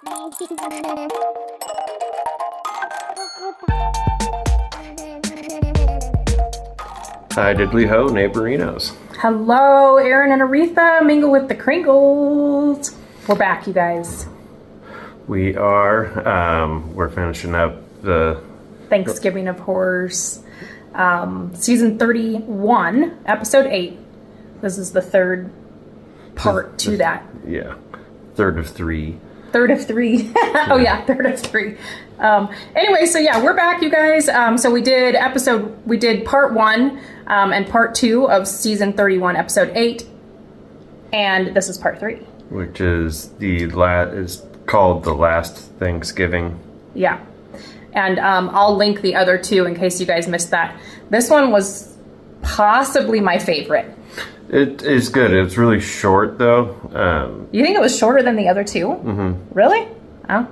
Hi, diddly ho, neighborinos. Hello, Aaron and Aretha, mingle with the Crinkles. We're back, you guys. We are. We're finishing up the Thanksgiving of Horrors, season 31, episode 8. This is the third part to that. Yeah, third of three. Third of three. Oh yeah, third of three. Anyway, so yeah, we're back, you guys. So we did part 1 and part 2 of season 31, episode 8, and this is part 3, which is is called The Last Thanksgiving. Yeah, and I'll link the other two in case you guys missed that. This one was possibly my favorite. It is good. It's really short, though. You think it was shorter than the other two? Mm-hmm. Really? Oh,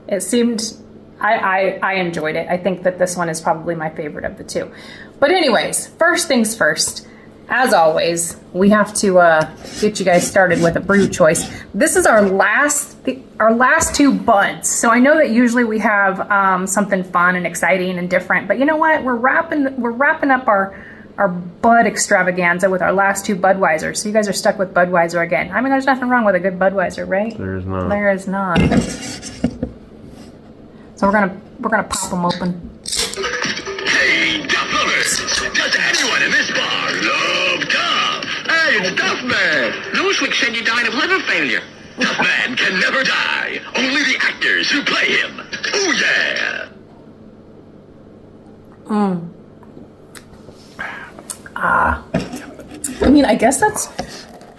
it seemed. I enjoyed it. I think that this one is probably my favorite of the two. But anyways, first things first. As always, we have to get you guys started with a brew choice. This is our last two buds. So I know that usually we have something fun and exciting and different. But you know what? We're wrapping up our Bud extravaganza with our last two Budweisers. So you guys are stuck with Budweiser again. I mean, there's nothing wrong with a good Budweiser, right? There is not. There is not. So we're gonna pop them open. Hey, Duff lovers! Does anyone in this bar love Duff? Hey, it's Duff Man! Newsweek said you died of liver failure. Duff Man can never die. Only the actors who play him. Oh yeah! I mean, I guess that's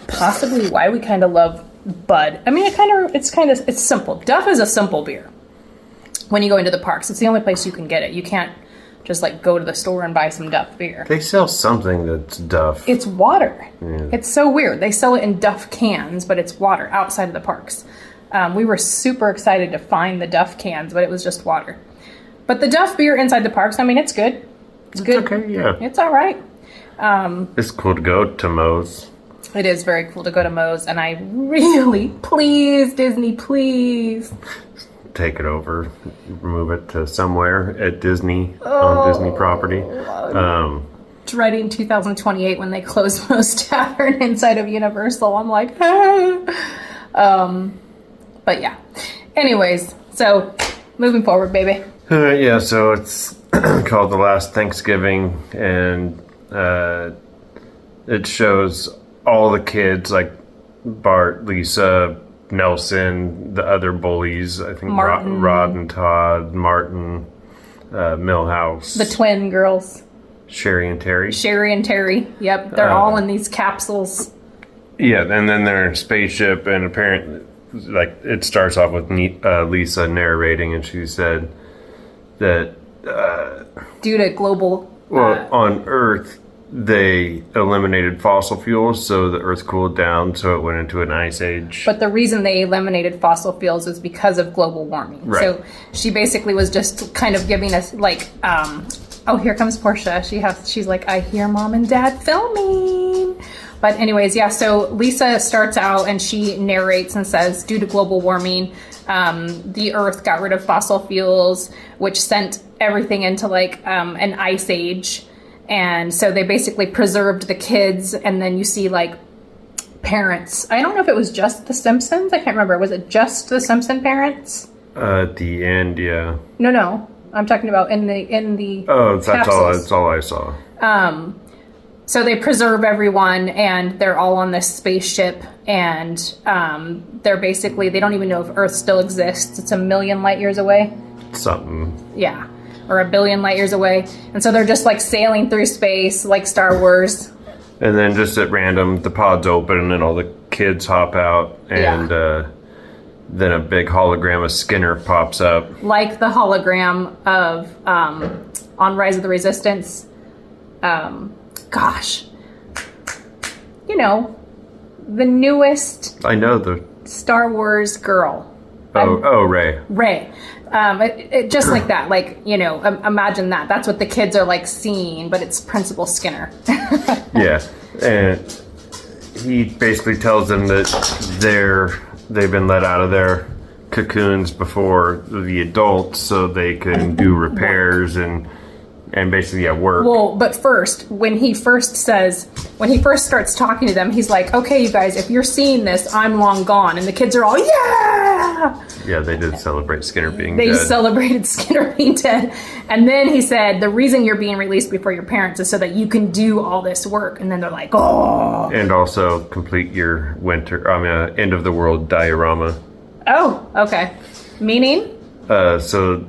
possibly why we kind of love Bud. I mean, it's simple. Duff is a simple beer. When you go into the parks, it's the only place you can get it. You can't just like go to the store and buy some Duff beer. They sell something that's Duff. It's water. Yeah. It's so weird. They sell it in Duff cans, but it's water outside of the parks. We were super excited to find the Duff cans, but it was just water. But the Duff beer inside the parks, I mean, it's good. It's good. Okay, yeah. It's all right. It's cool to go to Moe's. It is very cool to go to Moe's, and I really, please, Disney, please. Take it over, move it to somewhere at Disney, on Disney property. Dreading 2028 when they close Moe's Tavern inside of Universal. I'm like, ah. But yeah. Anyways, so moving forward, baby. Yeah, so it's called The Last Thanksgiving, and it shows all the kids, like Bart, Lisa, Nelson, the other bullies, I think Rod and Todd, Martin, Milhouse. The twin girls. Sherry and Terry. Yep, they're all in these capsules. Yeah, and then they're in a spaceship, and apparently, like, it starts off with Lisa narrating, and she said that due to global... on Earth, they eliminated fossil fuels, so the Earth cooled down, so it went into an ice age. But the reason they eliminated fossil fuels was because of global warming. Right. So she basically was just kind of giving us, like, oh, here comes Portia. She's like, I hear Mom and Dad filming. But anyways, yeah, so Lisa starts out and she narrates and says, due to global warming, the Earth got rid of fossil fuels, which sent everything into, like, an ice age. And so they basically preserved the kids, and then you see, like, parents. I don't know if it was just the Simpsons. I can't remember. Was it just the Simpson parents? At the end, yeah. No. I'm talking about in the Oh, capsules. that's all I saw. So they preserve everyone, and they're all on this spaceship, and they're basically, they don't even know if Earth still exists. It's 1 million light years away. Something. Yeah. Or 1 billion light years away. And so they're just like sailing through space like Star Wars. And then just at random, the pods open and then all the kids hop out. And then a big hologram of Skinner pops up. Like the hologram of on Rise of the Resistance. Gosh. You know, the newest... I know the... Star Wars girl. Rey. Rey. It just like that, like, you know, imagine that. That's what the kids are like seeing, but it's Principal Skinner. Yeah, and he basically tells them that they've been let out of their cocoons before the adults so they can do repairs and basically work. Well, but first, when he first starts talking to them, he's like, okay, you guys, if you're seeing this, I'm long gone. And the kids are all, yeah! Yeah, they did celebrate Skinner being They dead. celebrated Skinner being dead. And then he said, the reason you're being released before your parents is so that you can do all this work. And then they're like, oh. And also complete your end of the world diorama. Oh, okay. Meaning? So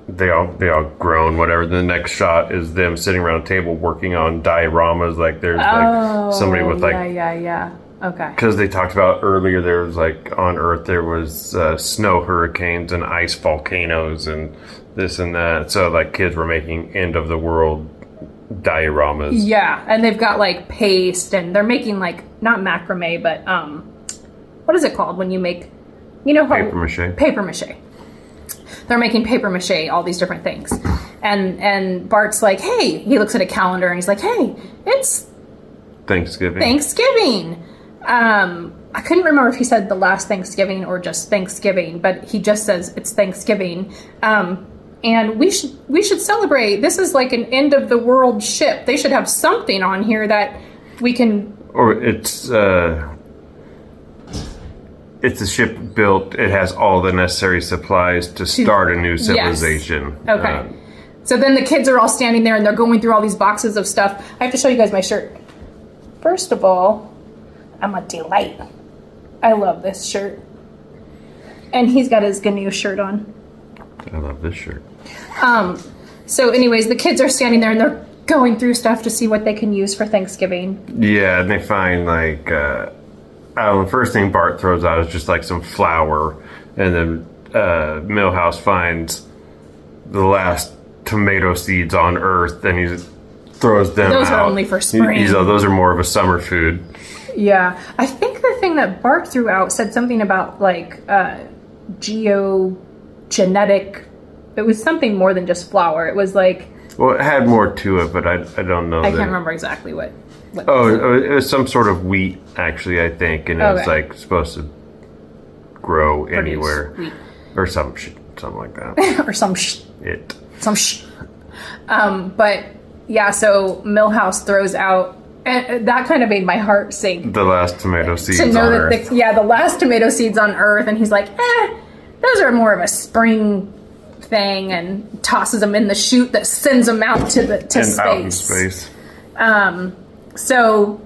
they all grown, whatever. The next shot is them sitting around a table working on dioramas. Like there's like somebody with like Yeah. Okay. Because they talked about earlier, there was like on Earth there was snow hurricanes and ice volcanoes and this and that. So like kids were making end of the world dioramas. Yeah, and they've got like paste, and they're making like not macrame, but what is it called when you make, you know how Paper mache. Paper mache. They're making paper mache, all these different things, and Bart's like, hey, he looks at a calendar and he's like, hey, it's Thanksgiving. I couldn't remember if he said the last Thanksgiving or just Thanksgiving, but he just says it's Thanksgiving. And we should celebrate. This is like an end of the world ship. They should have something on here that we can. Or it's a ship built. It has all the necessary supplies to start a new civilization. Yes. Okay. So then the kids are all standing there and they're going through all these boxes of stuff. I have to show you guys my shirt. First of all, I'm a delight. I love this shirt. And he's got his GNU shirt on. I love this shirt. So anyways, the kids are standing there and they're going through stuff to see what they can use for Thanksgiving. Yeah, and they find like, the first thing Bart throws out is just like some flour. And then Milhouse finds the last tomato seeds on Earth and he throws them out. Those are only for spring. Those are more of a summer food. Yeah, I think the thing that Bart threw out said something about like genetic. It was something more than just flour. It was like. Well, it had more to it, but I don't know. I can't remember exactly what Oh, it was some sort of wheat, actually, I think, and it was like supposed to grow anywhere wheat. or something like that. Or some but yeah, so Milhouse throws out. And that kind of made my heart sink. The last tomato seeds to know on that Earth. the last tomato seeds on Earth, and he's like, those are more of a spring thing, and tosses them in the chute that sends them out to space. Out in space. So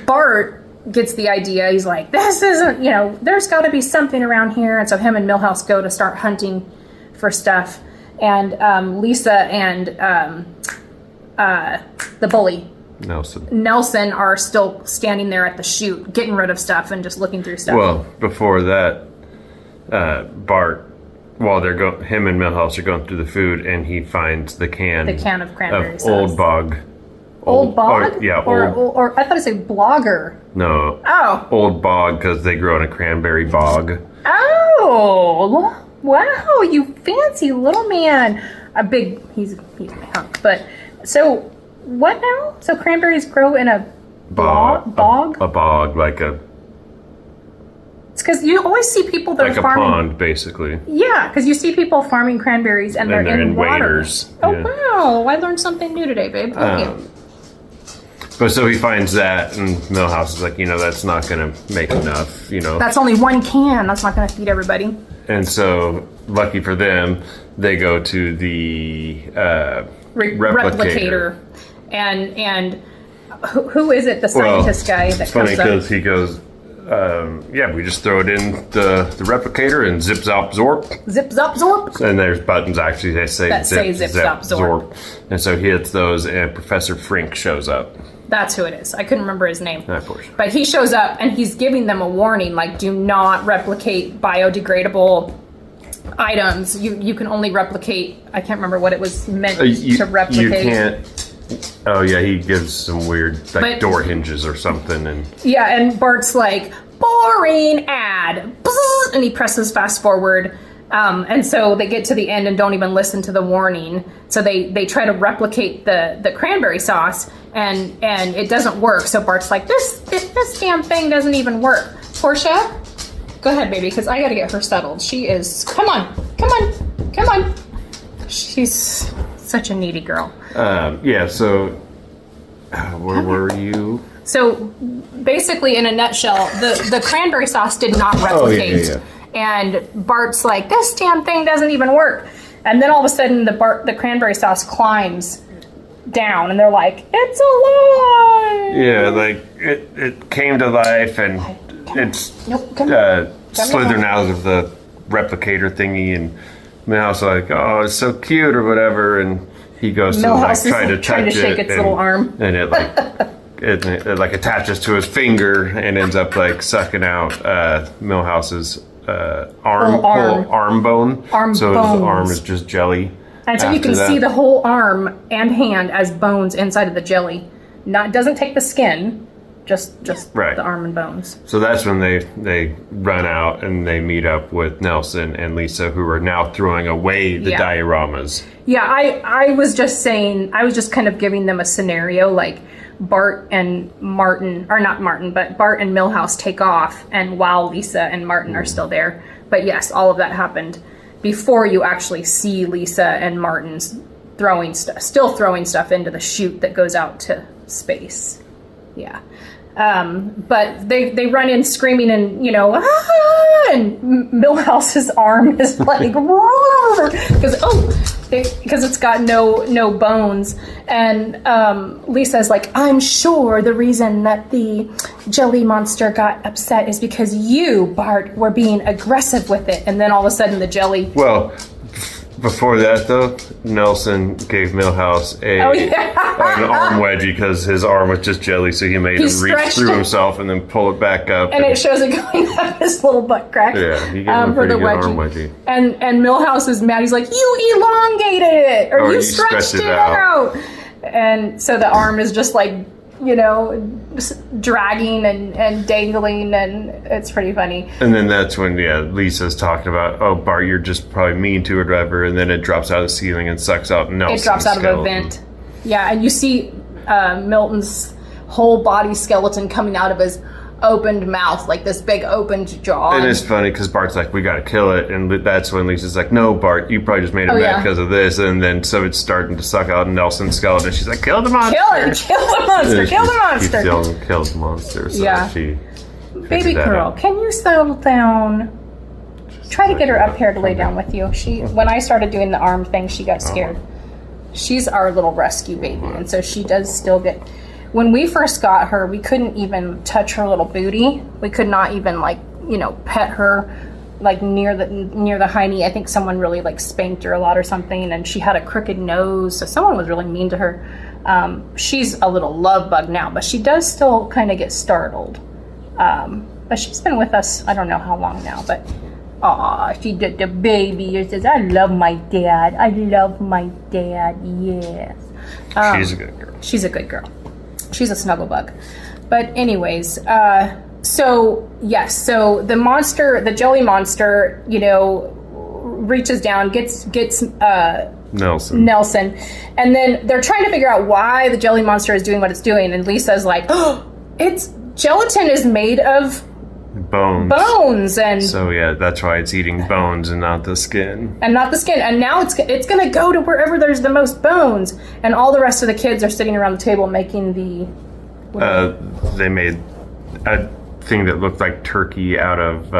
Bart gets the idea. He's like, this isn't, there's got to be something around here, and so him and Milhouse go to start hunting for stuff, and Lisa and the bully. Nelson are still standing there at the chute, getting rid of stuff and just looking through stuff. Well, before that, Bart, while him and Milhouse are going through the food, and he finds the can of cranberry sauce. Old Bog. Old Bog? Or I thought it said Blogger. No. Oh. Old Bog, because they grow in a cranberry bog. Oh, wow, you fancy little man. He's my hunk. But, so, what now? So cranberries grow in a bog? A bog, like a... It's because you always see people that like are farming... Like a pond, basically. Yeah, because you see people farming cranberries and they're in water. Waders. Oh, wow. I learned something new today, babe. Thank you. But so he finds that, and Milhouse is like, that's not going to make enough, That's only one can. That's not going to feed everybody. And so, lucky for them, they go to the replicator. And who is it, the scientist guy that comes up? It's funny because he goes, we just throw it in the replicator and zip, zop, zorp. Zip, zop, zorp. And there's buttons, actually, that say zip, zop, zorp. And so he hits those, and Professor Frink shows up. That's who it is. I couldn't remember his name. Of course. But he shows up, and he's giving them a warning, like, do not replicate biodegradable items. You can only replicate, I can't remember what it was meant to replicate. You can't... Oh, yeah, he gives some weird, door hinges or something. Yeah, and Bart's like, boring ad. And he presses fast forward. And so they get to the end and don't even listen to the warning. So they try to replicate the cranberry sauce, and it doesn't work. So Bart's like, this damn thing doesn't even work. Portia, Go ahead, baby, because I got to get her settled. She is... Come on. She's such a needy girl. Yeah, so where were you? So basically, in a nutshell, the cranberry sauce did not replicate. Yeah. And Bart's like, this damn thing doesn't even work. And then all of a sudden, the cranberry sauce climbs down, and they're like, it's alive! Yeah, like it came to life, and it's slithering out of the replicator thingy, and Milhouse like, oh, it's so cute or whatever, and he goes to Milhouse try to touch it, shake its little arm, and it like it like attaches to his finger and ends up like sucking out Milhouse's arm bone. So his arm is just jelly. And so you can see the whole arm and hand as bones inside of the jelly. Doesn't take the skin, just the arm and bones. So that's when they run out and they meet up with Nelson and Lisa, who are now throwing away the dioramas. Yeah, I was just saying, I was just kind of giving them a scenario, like Bart and Martin, or not Martin, but Bart and Milhouse take off, and while Lisa and Martin are still there. But yes, all of that happened before you actually see Lisa and Martin's still throwing stuff into the chute that goes out to space. Yeah. But they run in screaming and, and Milhouse's arm is like, because it's got no bones. And Lisa's like, I'm sure the reason that the jelly monster got upset is because you, Bart, were being aggressive with it. And then all of a sudden the jelly... Well, before that, though, Nelson gave Milhouse an arm wedgie because his arm was just jelly, so he made him reach through himself and then pull it back up. And it shows it going up his little butt crack. Yeah, he gave him a pretty good arm wedgie. And Milhouse is mad. He's like, you elongated it, or you stretched it out. And so the arm is just like, just dragging and dangling, and it's pretty funny. And then that's when, Lisa's talking about, oh, Bart, you're just probably mean to it, or whatever, and then it drops out of the ceiling and sucks out Nelson's skeleton. It drops out skeleton. of a vent. Yeah, and you see Milton's whole body skeleton coming out of his opened mouth, like this big opened jaw. And it's funny because Bart's like, we gotta kill it, and that's when Lisa's like, no, Bart, you probably just made it mad because of this. And then so it's starting to suck out Nelson's skeleton. She's like, kill the monster, kill the monster, kill the monster. Keeps yelling, kill the monster. So she baby girl, can you settle down? Try to get her up here to lay down with you. When I started doing the arm thing, she got scared. She's our little rescue baby, and so she does still get... When we first got her, we couldn't even touch her little booty. We could not even pet her near the high knee. I think someone really spanked her a lot or something, and she had a crooked nose, so someone was really mean to her. She's a little love bug now, but she does still kind of get startled. But she's been with us, I don't know how long now, but she did the baby. She says, I love my dad. I love my dad, yes. She's a good girl. She's a good girl. She's a snuggle bug. But anyways, so the monster, the jelly monster, reaches down, gets Nelson, and then they're trying to figure out why the jelly monster is doing what it's doing, and Lisa's like, oh, it's gelatin is made of bones, and so that's why it's eating bones and not the skin. And now it's going to go to wherever there's the most bones, and all the rest of the kids are sitting around the table making they made a thing that looked like turkey out of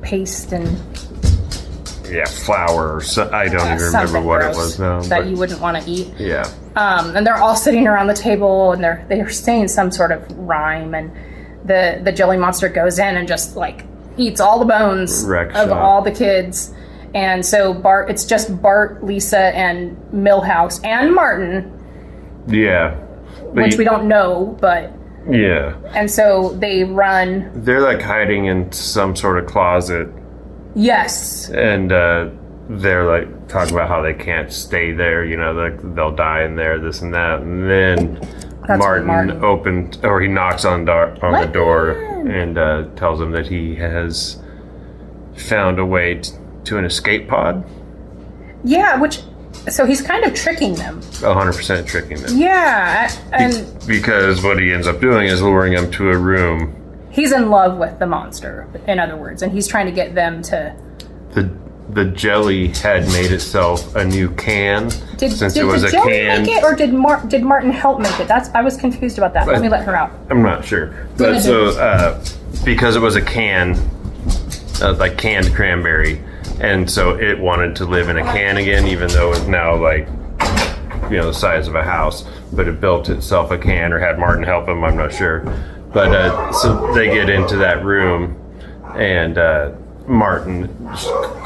paste and flour. So I don't even remember what it was now. That you wouldn't want to eat. Yeah. And they're all sitting around the table, and they're saying some sort of rhyme, and the jelly monster goes in and just eats all the bones of all the kids. And so it's just Bart, Lisa, and Milhouse and Martin. Yeah. Which we don't know, but... Yeah. And so they run... They're hiding in some sort of closet. Yes. And they're talking about how they can't stay there, they'll die in there, this and that. And then... Martin opens, or he knocks on the door and tells him that he has found a way to an escape pod. Yeah, so he's kind of tricking them. 100% tricking them. Yeah, and because what he ends up doing is luring them to a room He's in love with the monster, in other words, and he's trying to get them to... The jelly had made itself a new can. Did the jelly make it, or did Martin help make it? I was confused about that. Let me let her out. I'm not sure. But because it was a can, like canned cranberry, and so it wanted to live in a can again, even though it's now like, the size of a house. But it built itself a can, or had Martin help him. I'm not sure. But so they get into that room, and Martin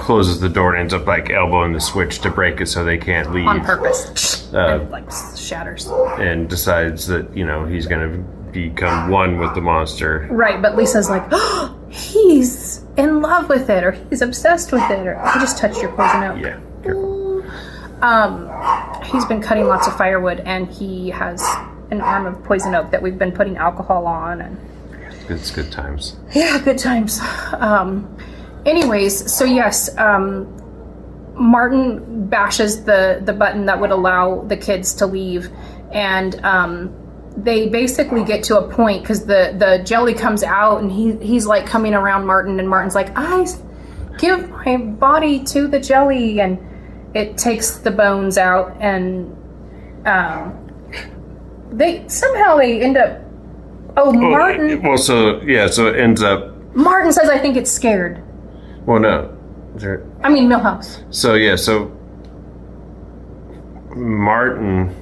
closes the door and ends up like elbowing the switch to break it so they can't leave. On purpose. And like shatters. And decides that, he's going to become one with the monster. Right, but Lisa's like, oh, he's in love with it, or he's obsessed with it, or I just touched your poison oak. Yeah, careful. He's been cutting lots of firewood, and he has an arm of poison oak that we've been putting alcohol on. And it's good times. Yeah, good times. Anyways, so yes, Martin bashes the button that would allow the kids to leave, and they basically get to a point because the jelly comes out, and he's like coming around Martin, and Martin's like, I give my body to the jelly, and it takes the bones out, and they end up. Oh, Martin. Well, so it ends up. Martin says, I think it's scared. Well, no. Milhouse. So Martin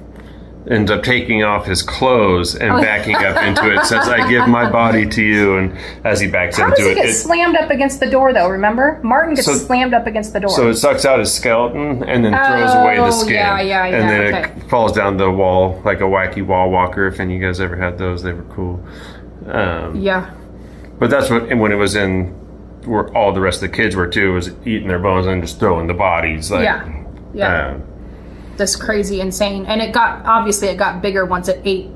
ends up taking off his clothes and backing up into it, says, I give my body to you, and as he backs into it... How does he get slammed up against the door, though, remember? Martin gets slammed up against the door. So it sucks out his skeleton and then throws away the skin. Yeah. And then it falls down the wall like a wacky wall walker, if any of you guys ever had those. They were cool. Yeah. But that's when it was in... where all the rest of the kids were too, was eating their bones and just throwing the bodies. This crazy, insane, and it got bigger once it ate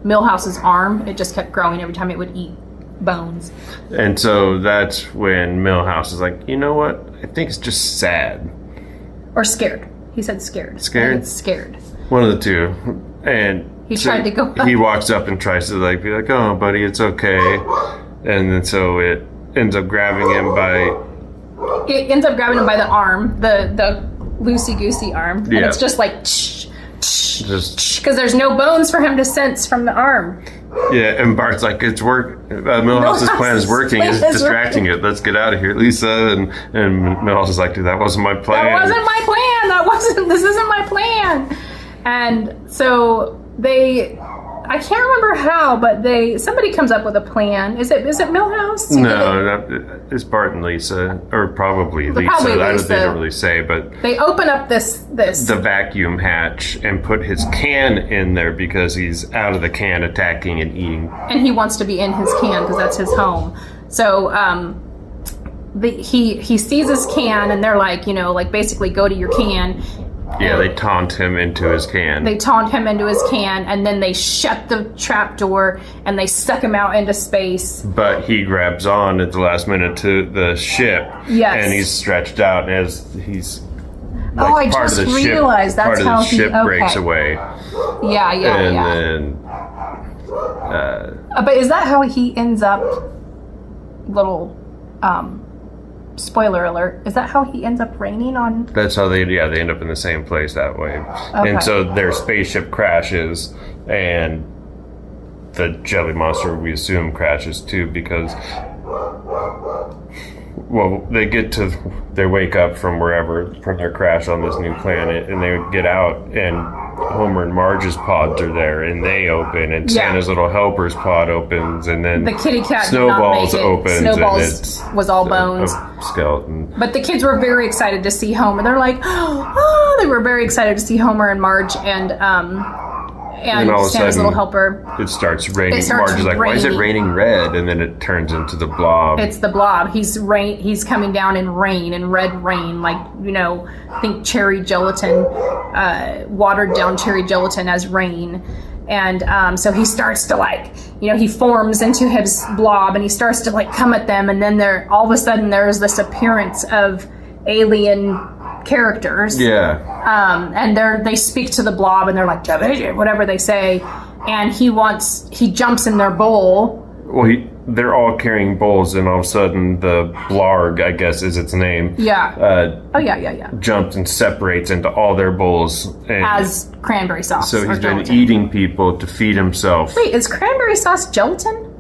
Milhouse's arm. It just kept growing every time it would eat bones. And so that's when Milhouse is like, you know what? I think it's just sad or scared. He said scared. Scared. It's scared. One of the two. And he tried to go. He walks up and tries to be like, oh, buddy, it's okay. And then so it ends up grabbing him by the arm, the loosey-goosey arm. And it's just like, because there's no bones for him to sense from the arm. Yeah, and Bart's like, it's work. Milhouse's plan is working. It's distracting it. Let's get out of here, Lisa. And Milhouse is like, dude, that wasn't my plan. This isn't my plan. And so I can't remember how, but somebody comes up with a plan. Is it Milhouse? No, it's Bart and Lisa, or probably Lisa. They don't really say, but they open up the vacuum hatch and put his can in there because he's out of the can attacking and eating. And he wants to be in his can because that's his home. So he sees his can, and they're like, basically go to your can. Yeah, they taunt him into his can. And then they shut the trap door and they suck him out into space. But he grabs on at the last minute to the ship. Yes. And he's stretched out as he's I just realized that's how the ship breaks away. Yeah. And then but is that how he ends up? Little spoiler alert, is that how he ends up raining on? That's how they end up in the same place that way. Okay. And so their spaceship crashes, and the jelly monster, we assume, crashes too, because they wake up from their crash on this new planet, and they get out, and Homer and Marge's pods are there, and they open, and Santa's little helper's pod opens, and then the kitty cat Snowball's opens. Snowball's was all bones. A skeleton. But the kids were very excited to see Homer. They're like, they were very excited to see Homer and Marge and Santa's little helper. It starts raining. Marge is like, why is it raining red? And then it turns into the blob. It's the blob. He's coming down in red rain, think cherry gelatin, watered down cherry gelatin as rain. And so he starts to he forms into his blob, and he starts to come at them, and then all of a sudden there's this appearance of alien characters. Yeah. And they speak to the blob, and they're like, whatever they say, and he jumps in their bowl. Well, they're all carrying bowls, and all of a sudden the Blarg, I guess is its name, yeah. jumps and separates into all their bowls. And As cranberry sauce. so he's or been gelatin. eating people to feed himself. Wait, is cranberry sauce gelatin?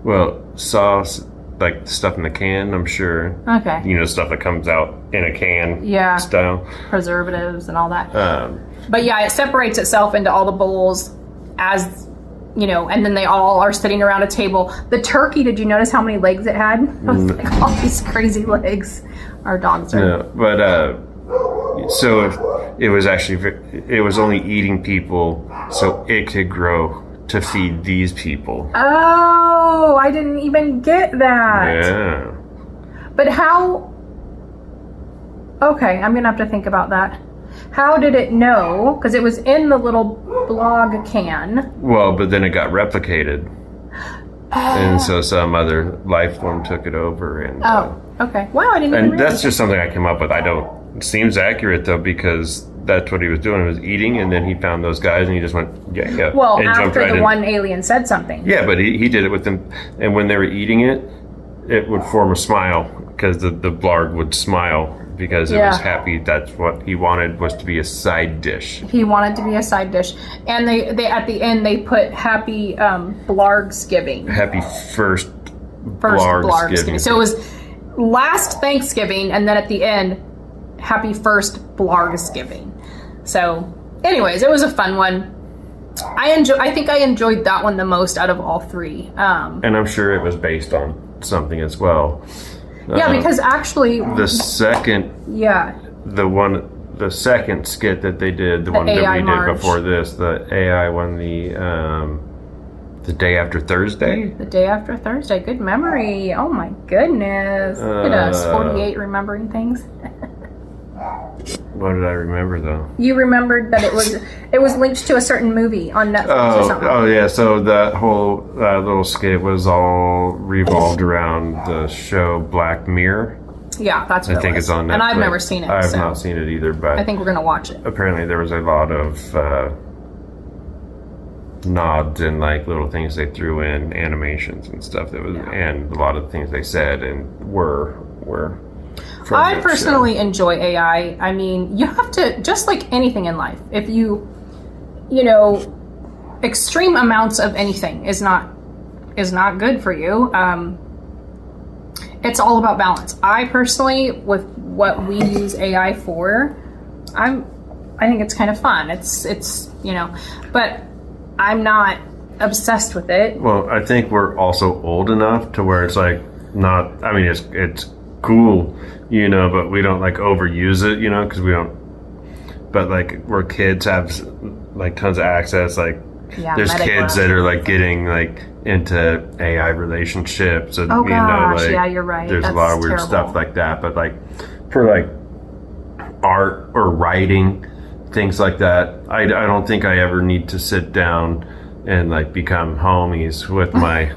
Well, sauce, like stuff in the can, I'm sure. Okay. You know, stuff that comes out in a can Yeah. style. Preservatives and all that. But yeah, it separates itself into all the bowls as, you know, and then they all are sitting around a table. The turkey, did you notice how many legs it had? It was like all these crazy legs. Our dogs are. Yeah, but so it was actually, it was only eating people so it could grow to feed these people. Oh, I didn't even get that. Yeah. But how? Okay, I'm gonna have to think about that. How did it know? Because it was in the little Blarg can. Well, but then it got replicated. And so some other life form took it over. And, Oh, okay. Wow, I didn't even and realize. that's just something I came up with. It seems accurate though, because that's what he was doing. He was eating, and then he found those guys, and he just went, yeah. Well, and jumped after right the in. one alien said something. Yeah, but he did it with them, and when they were eating it, it would form a smile, because the Blarg would smile, because it was happy. That's what he wanted, was to be a side dish. He wanted to be a side dish. And they at the end, they put happy Blargsgiving. Happy first Blargsgiving. So it was last Thanksgiving, and then at the end, happy first Blargsgiving. So anyways, it was a fun one. I think I enjoyed that one the most out of all three. And I'm sure it was based on something as well. Yeah, because actually, the second skit that they did, the one that AI we Marge. did before this, the AI one, the day after Thursday. The day after Thursday. Good memory. Oh my goodness. Look at us, 48, remembering things. What did I remember though? You remembered that it was linked to a certain movie on Netflix or something. Oh yeah. So that whole little skit was all revolved around the show Black Mirror. Yeah, that's what I think it was. it's on Netflix. And I've never seen it. I have so not seen it either, but I think we're gonna watch it. apparently there was a lot of nods and like little things they threw in, animations and stuff that was, and a lot of things they said and were. I personally enjoy AI. I mean, you have to, just like anything in life, if you know, extreme amounts of anything is not good for you. It's all about balance. I personally, with what we use AI for, I think it's kind of fun. It's you know, but I'm not obsessed with it. Well, I think we're also old enough to where it's like not. I mean, it's cool, you know, but we don't like overuse it, you know, because we don't. But like, where kids have like tons of access, like there's kids that are like getting like into AI relationships, and Oh you know, gosh, like yeah, you're right. there's That's a lot of weird terrible. stuff like that. But like for like art or writing, things like that, I don't think I ever need to sit down and like become homies with my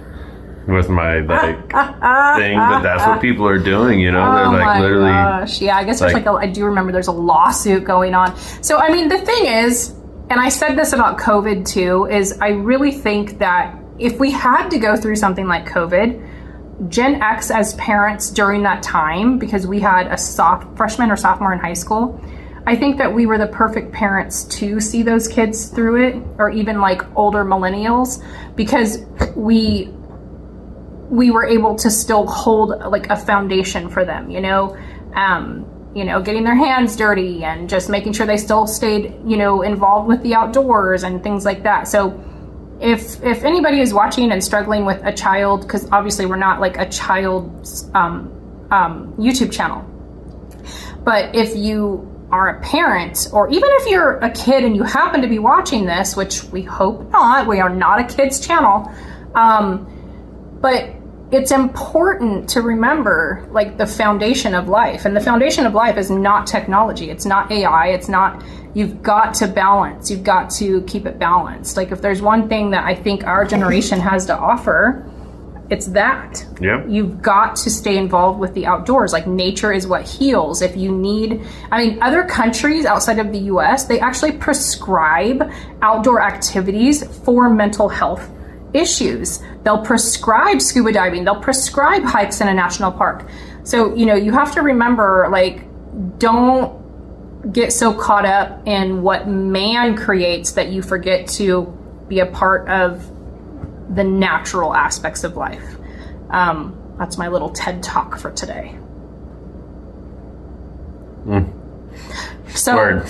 like thing, but that's what people are doing, you know. They're like literally. Gosh. Yeah, I guess there's like I do remember there's a lawsuit going on. So I mean, the thing is, and I said this about COVID too, is I really think that if we had to go through something like COVID, Gen X as parents during that time, because we had a freshman or sophomore in high school, I think that we were the perfect parents to see those kids through it, or even like older millennials, because we were able to still hold like a foundation for them, you know, getting their hands dirty and just making sure they still stayed, you know, involved with the outdoors and things like that. So if anybody is watching and struggling with a child, because obviously we're not like a child's YouTube channel, but if you are a parent, or even if you're a kid and you happen to be watching this, which we hope not, we are not a kids channel, but it's important to remember like the foundation of life, and the foundation of life is not technology. It's not AI. It's not, you've got to balance. You've got to keep it balanced. Like if there's one thing that I think our generation has to offer, it's that. Yeah. You've got to stay involved with the outdoors. Like nature is what heals. If you need, I mean, other countries outside of the US, they actually prescribe outdoor activities for mental health issues. They'll prescribe scuba diving. They'll prescribe hikes in a national park. So, you know, you have to remember, like, don't get so caught up in what man creates that you forget to be a part of the natural aspects of life. That's my little TED talk for today. So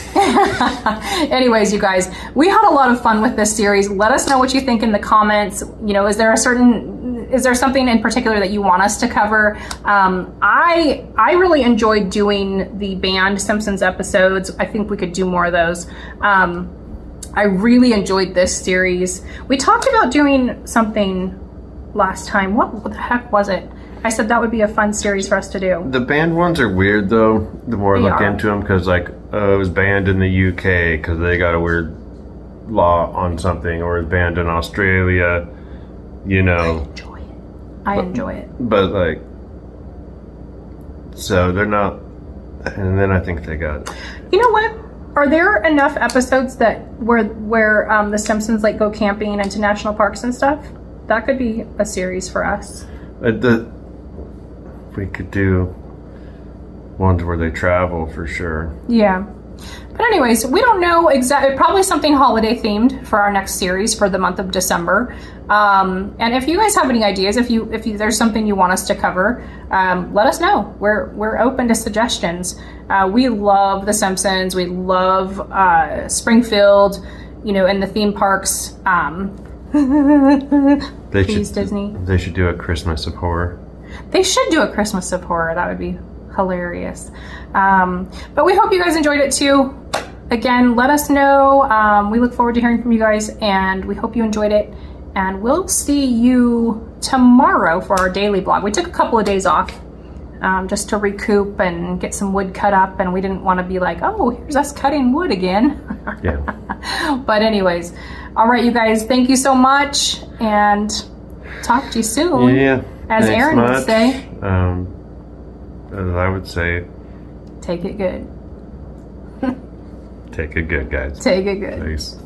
anyways, you guys, we had a lot of fun with this series. Let us know what you think in the comments. You know, is there something in particular that you want us to cover? I really enjoyed doing the banned Simpsons episodes. I think we could do more of those. I really enjoyed this series. We talked about doing something last time. What the heck was it? I said that would be a fun series for us to do. The banned ones are weird, though, the more I look into them, because, like, it was banned in the UK because they got a weird law on something, or it's banned in Australia, you know. I enjoy it. But, like, so they're not, and then I think they got... You know what? Are there enough episodes that where the Simpsons, like, go camping into national parks and stuff? That could be a series for us. We could do ones where they travel for sure. Yeah. But anyways, we don't know exactly, probably something holiday themed for our next series for the month of December. And if you guys have any ideas, if there's something you want us to cover, let us know. We're open to suggestions. We love The Simpsons. We love Springfield, you know, and the theme parks. Please, Disney. They should do a Christmas of horror. They should do a Christmas of horror. That would be hilarious. But we hope you guys enjoyed it too. Again, let us know. We look forward to hearing from you guys, and we hope you enjoyed it. And we'll see you tomorrow for our daily vlog. We took a couple of days off just to recoup and get some wood cut up, and we didn't want to be like, oh, here's us cutting wood again. Yeah. But anyways, all right, you guys, thank you so much, and talk to you soon. Yeah. As Aaron would say. As I would say. Take it good. Take it good, guys. Take it good. Peace.